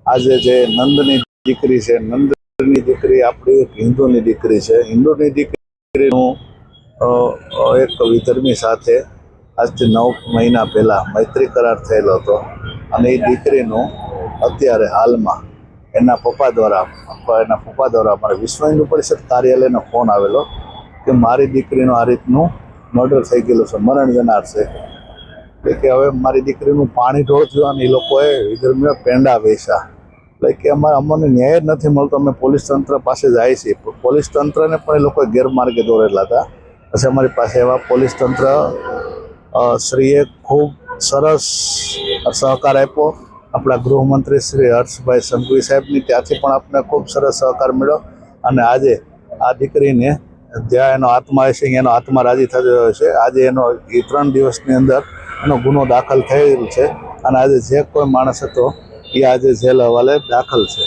આજે જે નંદની દીકરી છે, નંદની દીકરી આપણી એક હિન્દુની દીકરી છે. હિન્દુની દીકરીનું એક વિધર્મી સાથે આજથી 9 મહિના પહેલાં મૈત્રી કરાર થયેલો હતો અને એ દીકરીનું અત્યારે હાલમાં એના પપ્પા દ્વારા અમારા વિશ્વ હિન્દુ પરિષદ કાર્યાલયનો ફોન આવેલો કે મારી દીકરીનું આ રીતનું મર્ડર થઈ ગયેલું છે, મરણ જનાર છે. કે હવે મારી દીકરીનું પાણી ઢોળ થયું અને એ લોકોએ વિધર્મીઓ પેંડા વેચ્યા. એટલે કે અમને ન્યાય જ નથી મળતો. અમે પોલીસ તંત્ર પાસે જાય છીએ, પોલીસ તંત્રને પણ એ લોકોએ ગેરમાર્ગે દોરેલા હતા. પછી અમારી પાસે એવા પોલીસ તંત્ર શ્રીએ ખૂબ સરસ સહકાર આપ્યો. આપણા ગૃહમંત્રી શ્રી હર્ષભાઈ સંઘવી સાહેબની ત્યાંથી પણ આપણે ખૂબ સરસ સહકાર મળ્યો અને આજે આ દીકરીને જ્યાં એનો આત્મા હશે એનો આત્મા રાજી થયો છે. આજે એનો 3 દિવસની અંદર એનો ગુનો દાખલ થયેલ છે અને આજે જે કોઈ માણસ હતો એ આજે જેલ હવાલે દાખલ છે.